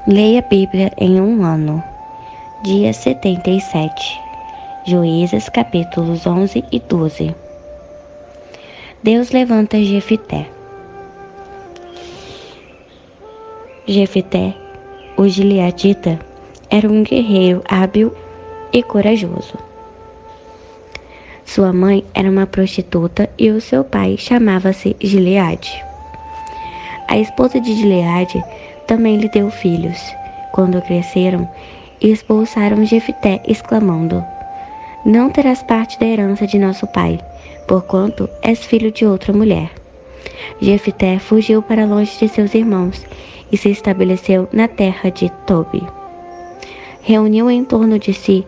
Leia a Bíblia em um ano. Dia 77. Juízes, capítulos 11 e 12. Deus levanta Jefité. Jefité, o gileadita, era um guerreiro hábil e corajoso. Sua mãe era uma prostituta e o seu pai chamava-se Gileade. A esposa de Gileade também lhe deu filhos. Quando cresceram, expulsaram Jefité, exclamando: "Não terás parte da herança de nosso pai, porquanto és filho de outra mulher." Jefité fugiu para longe de seus irmãos e se estabeleceu na terra de Tobi. Reuniu em torno de si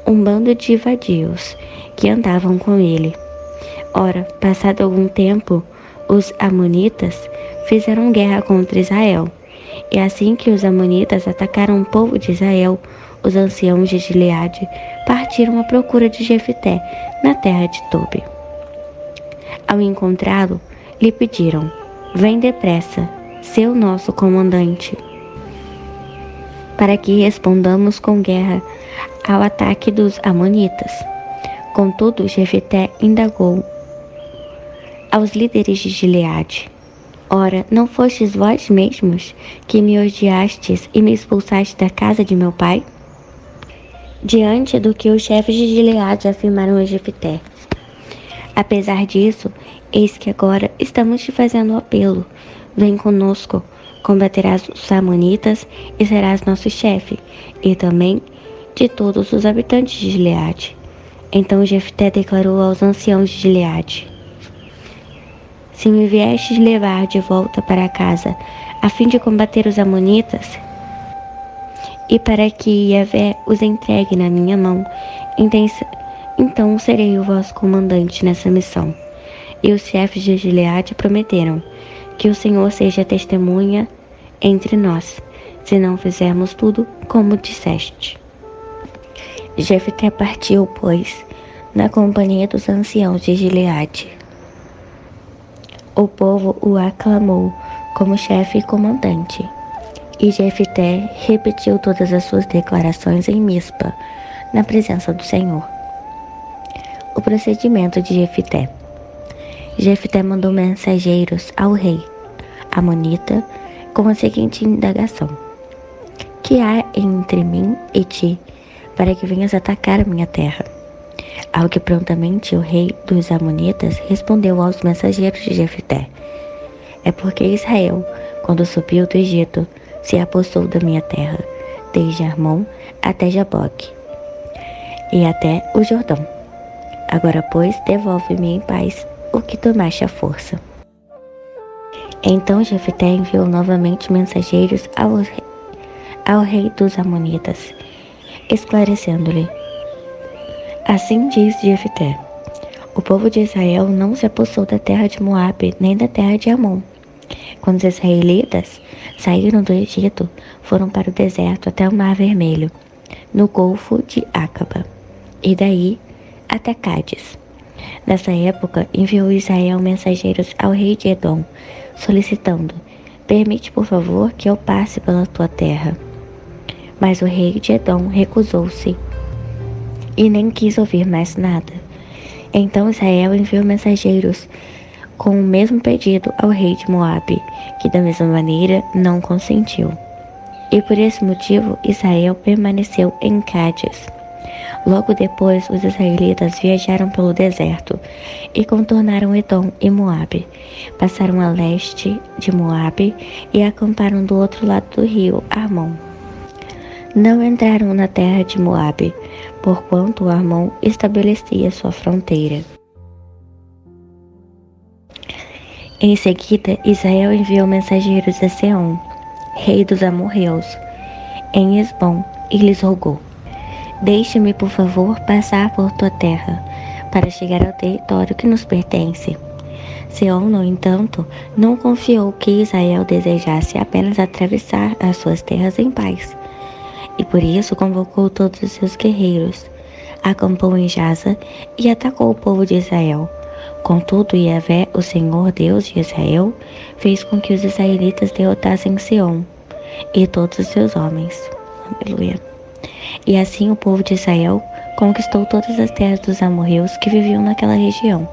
um bando de vadios que andavam com ele. Ora, passado algum tempo, os amonitas fizeram guerra contra Israel. E assim que os amonitas atacaram o povo de Israel, os anciãos de Gileade partiram à procura de Jefité na terra de Tobi. Ao encontrá-lo, lhe pediram: "Vem depressa, seu nosso comandante, para que respondamos com guerra ao ataque dos amonitas." Contudo, Jefité indagou aos líderes de Gileade: "Ora, não fostes vós mesmos que me odiastes e me expulsastes da casa de meu pai?" Diante do que os chefes de Gileade afirmaram a Jefité: "Apesar disso, eis que agora estamos te fazendo um apelo. Vem conosco, combaterás os amonitas e serás nosso chefe, e também de todos os habitantes de Gileade." Então Jefté declarou aos anciãos de Gileade: "Se me viestes levar de volta para casa, a fim de combater os amonitas, e para que Yahvé os entregue na minha mão, então serei o vosso comandante nessa missão." E os chefes de Gileade prometeram: "Que o Senhor seja testemunha entre nós, se não fizermos tudo como disseste." Jefté partiu, pois, na companhia dos anciãos de Gileade. O povo o aclamou como chefe e comandante. E Jefté repetiu todas as suas declarações em Mispa, na presença do Senhor. O procedimento de Jefté. Jefté mandou mensageiros ao rei amonita com a seguinte indagação: "Que há entre mim e ti, para que venhas atacar a minha terra?" Ao que prontamente o rei dos amonitas respondeu aos mensageiros de Jefté: "É porque Israel, quando subiu do Egito, se apossou da minha terra, desde Armon até Jaboque, e até o Jordão. Agora, pois, devolve-me em paz o que tomaste à força." Então Jefté enviou novamente mensageiros ao rei dos amonitas, esclarecendo-lhe: "Assim diz Jefté: o povo de Israel não se apossou da terra de Moabe, nem da terra de Amon. Quando os israelitas saíram do Egito, foram para o deserto até o Mar Vermelho, no Golfo de Acaba, e daí até Cádiz. Nessa época, enviou Israel mensageiros ao rei de Edom, solicitando: permite, por favor, que eu passe pela tua terra. Mas o rei de Edom recusou-se e nem quis ouvir mais nada. Então Israel enviou mensageiros com o mesmo pedido ao rei de Moabe, que da mesma maneira não consentiu. E por esse motivo Israel permaneceu em Cádiz. Logo depois, os israelitas viajaram pelo deserto e contornaram Edom e Moabe. Passaram a leste de Moabe e acamparam do outro lado do rio Armon. Não entraram na terra de Moabe, porquanto Armon estabelecia sua fronteira. Em seguida, Israel enviou mensageiros a Seom, rei dos amorreus, em Esbom, e lhes rogou: deixe-me, por favor, passar por tua terra, para chegar ao território que nos pertence. Seom, no entanto, não confiou que Israel desejasse apenas atravessar as suas terras em paz, e por isso convocou todos os seus guerreiros, acampou em Jaza e atacou o povo de Israel. Contudo, Yahvé, o Senhor Deus de Israel, fez com que os israelitas derrotassem Seom. e todos os seus homens. Aleluia. E assim o povo de Israel conquistou todas as terras dos amorreus que viviam naquela região,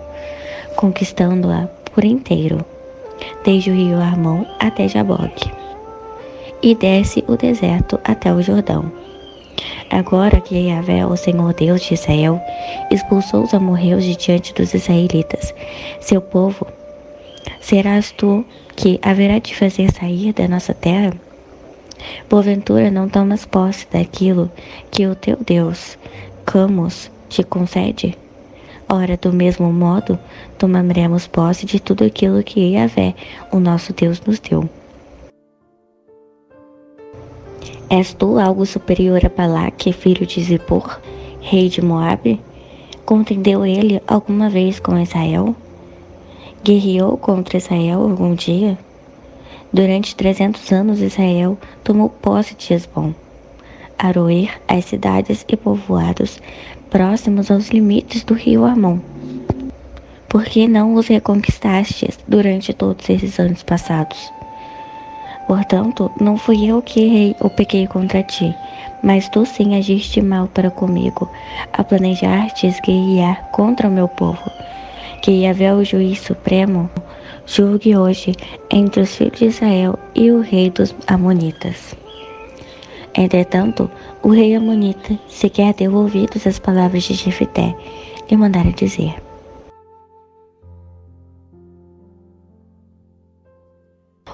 conquistando-a por inteiro, desde o rio Armão até Jaboque, e desce o deserto até o Jordão. Agora que Yahvé, o Senhor Deus de Israel, expulsou os amorreus de diante dos israelitas, seu povo, serás tu que haverá de fazer sair da nossa terra? Porventura não tomas posse daquilo que o teu Deus, Camus, te concede? Ora, do mesmo modo, tomaremos posse de tudo aquilo que Yahvé, o nosso Deus, nos deu. És tu algo superior a Balaque, filho de Zippor, rei de Moabe? Contendeu ele alguma vez com Israel? Guerreou contra Israel algum dia? Durante 300 anos Israel tomou posse de Hesbom, Aroer, as cidades e povoados próximos aos limites do rio Armon. Por que não os reconquistastes durante todos esses anos passados? Portanto, não fui eu que errei ou pequei contra ti, mas tu sim agiste mal para comigo, a planejartes guerrear contra o meu povo. Que Yahvé, o juiz supremo, julgue hoje entre os filhos de Israel e o rei dos Amonitas. Entretanto, o rei Amonita sequer deu ouvidos às palavras de Jefité, e mandara dizer: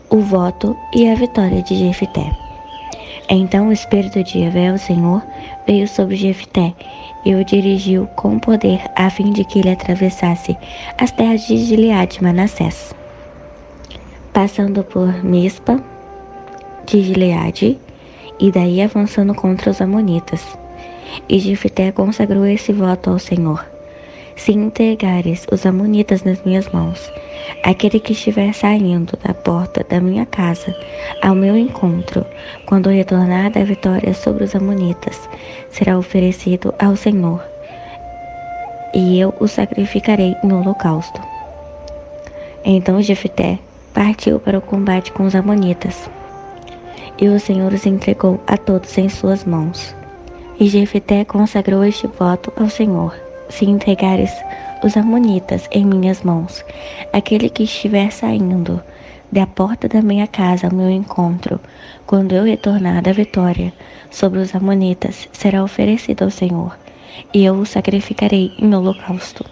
o voto e a vitória de Jefité. Então o Espírito de Yahvé, o Senhor, veio sobre Jefité e o dirigiu com poder a fim de que ele atravessasse as terras de Gileade e Manassés, passando por Mispa de Gileade e daí avançando contra os Amonitas. E Jefité consagrou esse voto ao Senhor: se entregares os Amonitas nas minhas mãos, aquele que estiver saindo da porta da minha casa ao meu encontro, quando retornar da vitória sobre os Amonitas, será oferecido ao Senhor, e eu o sacrificarei no holocausto. Então Jefité partiu para o combate com os Amonitas, e o Senhor os entregou a todos em suas mãos. E Jefité consagrou este voto ao Senhor: se entregares os Amonitas em minhas mãos, aquele que estiver saindo da porta da minha casa ao meu encontro, quando eu retornar da vitória sobre os Amonitas, será oferecido ao Senhor, e eu o sacrificarei em holocausto.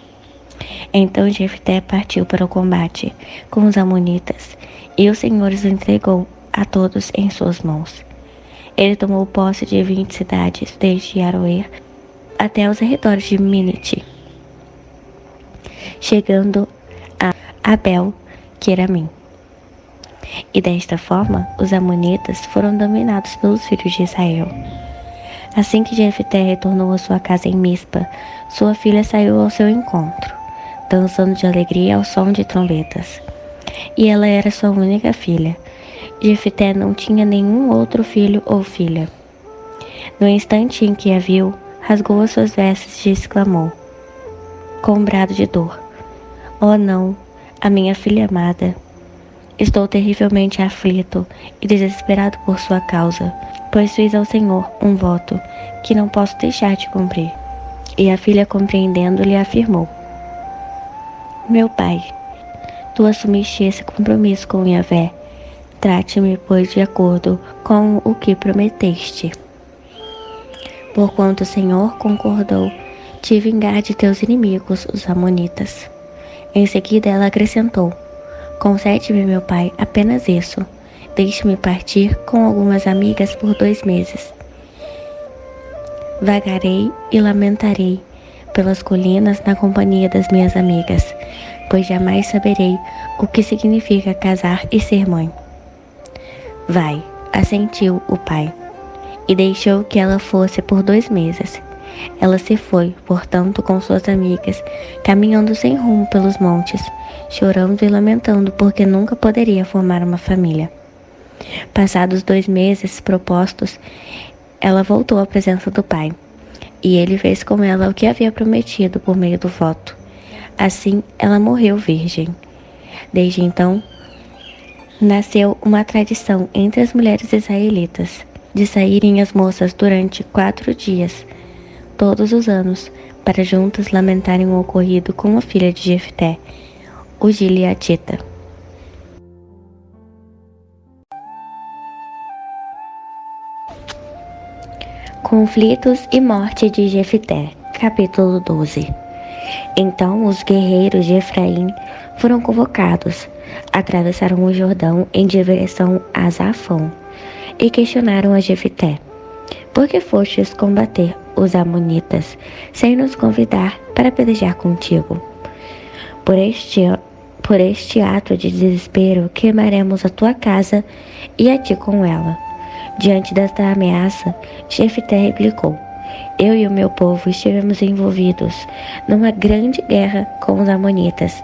Então Jefté partiu para o combate com os Amonitas, e o Senhor os entregou a todos em suas mãos. Ele tomou posse de 20 cidades, desde Aroer até os arredores de Minite, chegando a Abel-Queramim. E desta forma, os Amonitas foram dominados pelos filhos de Israel. Assim que Jefté retornou à sua casa em Mispa, sua filha saiu ao seu encontro, dançando de alegria ao som de trombetas. E ela era sua única filha. Jefté não tinha nenhum outro filho ou filha. No instante em que a viu, rasgou as suas vestes e exclamou, com um brado de dor: oh não, a minha filha amada! Estou terrivelmente aflito e desesperado por sua causa, pois fiz ao Senhor um voto que não posso deixar de cumprir. E a filha, compreendendo, lhe afirmou: meu pai, tu assumiste esse compromisso com Yahvé. Trate-me, pois, de acordo com o que prometeste. Porquanto o Senhor concordou te vingar de teus inimigos, os Amonitas. Em seguida ela acrescentou: concede-me, meu pai, apenas isso. Deixe-me partir com algumas amigas por 2 meses. Vagarei e lamentarei pelas colinas na companhia das minhas amigas, pois jamais saberei o que significa casar e ser mãe. Vai, assentiu o pai, e deixou que ela fosse por 2 meses. Ela se foi, portanto, com suas amigas, caminhando sem rumo pelos montes, chorando e lamentando porque nunca poderia formar uma família. Passados 2 meses propostos, ela voltou à presença do pai, e ele fez com ela o que havia prometido por meio do voto. Assim, ela morreu virgem. Desde então, nasceu uma tradição entre as mulheres israelitas de saírem as moças durante 4 dias, todos os anos, para juntas lamentarem o ocorrido com a filha de Jefté, o gileadita. Conflitos e morte de Jefté, capítulo 12. Então os guerreiros de Efraim foram convocados, atravessaram o Jordão em direção a Zafão e questionaram a Jefté: por que fostes combater os amonitas sem nos convidar para pelejar contigo? Por este ato de desespero queimaremos a tua casa e a ti com ela. Diante desta ameaça, Jefté replicou: eu e o meu povo estivemos envolvidos numa grande guerra com os amonitas,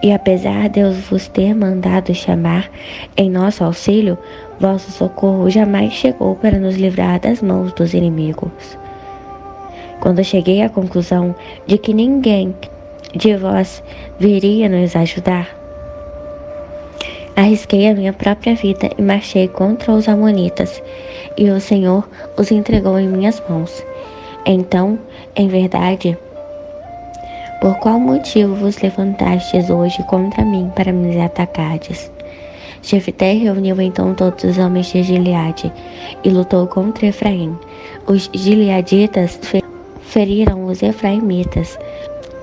e apesar de Deus vos ter mandado chamar em nosso auxílio, vosso socorro jamais chegou para nos livrar das mãos dos inimigos. Quando cheguei à conclusão de que ninguém de vós viria nos ajudar, arrisquei a minha própria vida e marchei contra os amonitas, e o Senhor os entregou em minhas mãos. Então, em verdade, por qual motivo vos levantastes hoje contra mim para me atacardes? Jefté reuniu então todos os homens de Gileade e lutou contra Efraim. Os gileaditas feriram os efraimitas,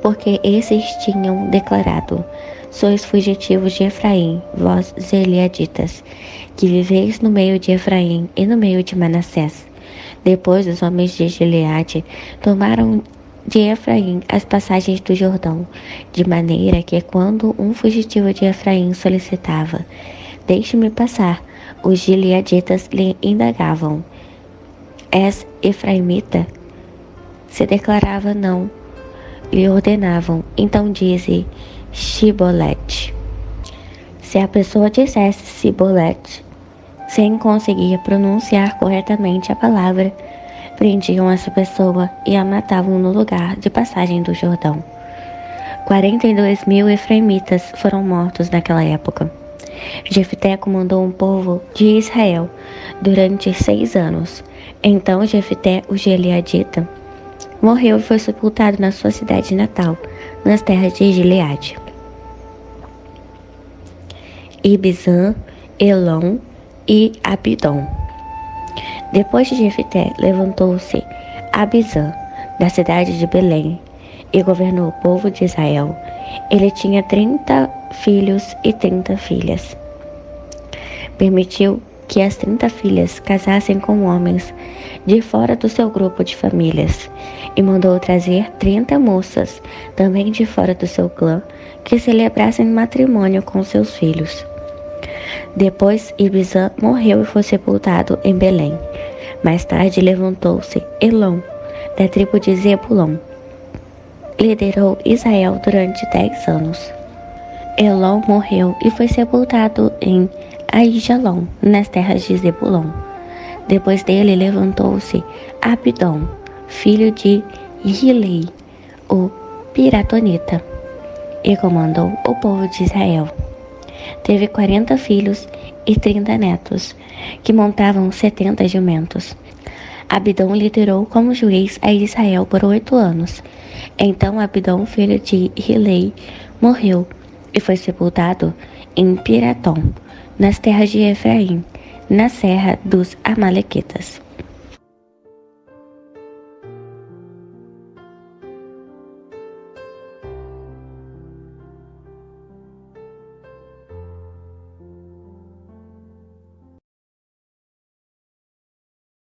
porque esses tinham declarado: sois fugitivos de Efraim, vós gileaditas, que viveis no meio de Efraim e no meio de Manassés. Depois os homens de Gileade tomaram de Efraim as passagens do Jordão, de maneira que quando um fugitivo de Efraim solicitava: deixe-me passar, os gileaditas lhe indagavam: és efraimita? Se declarava não, lhe ordenavam: então dize Shibolete. Se a pessoa dissesse Shibolete, sem conseguir pronunciar corretamente a palavra, prendiam essa pessoa e a matavam no lugar de passagem do Jordão. 42.000 efraimitas foram mortos naquela época. Jefté comandou um povo de Israel durante 6 anos. Então Jefté, o gileadita, morreu e foi sepultado na sua cidade natal, nas terras de Gileade. Ibzan, Elon e Abidom. Depois de Jefté, levantou-se Abizã, da cidade de Belém, e governou o povo de Israel. Ele tinha 30 filhos e 30 filhas. Permitiu que as 30 filhas casassem com homens de fora do seu grupo de famílias, e mandou trazer 30 moças, também de fora do seu clã, que celebrassem matrimônio com seus filhos. Depois Ibzan morreu e foi sepultado em Belém. Mais tarde levantou-se Elon, da tribo de Zebulon. Liderou Israel durante 10 anos. Elon morreu e foi sepultado em Aijalon, nas terras de Zebulon. Depois dele levantou-se Abidom, filho de Hilei, o piratonita, e comandou o povo de Israel. Teve 40 filhos e 30 netos, que montavam 70 jumentos. Abidom liderou como juiz a Israel por 8 anos. Então Abidom, filho de Hilei, morreu e foi sepultado em Piratom, nas terras de Efraim, na serra dos Amalequitas.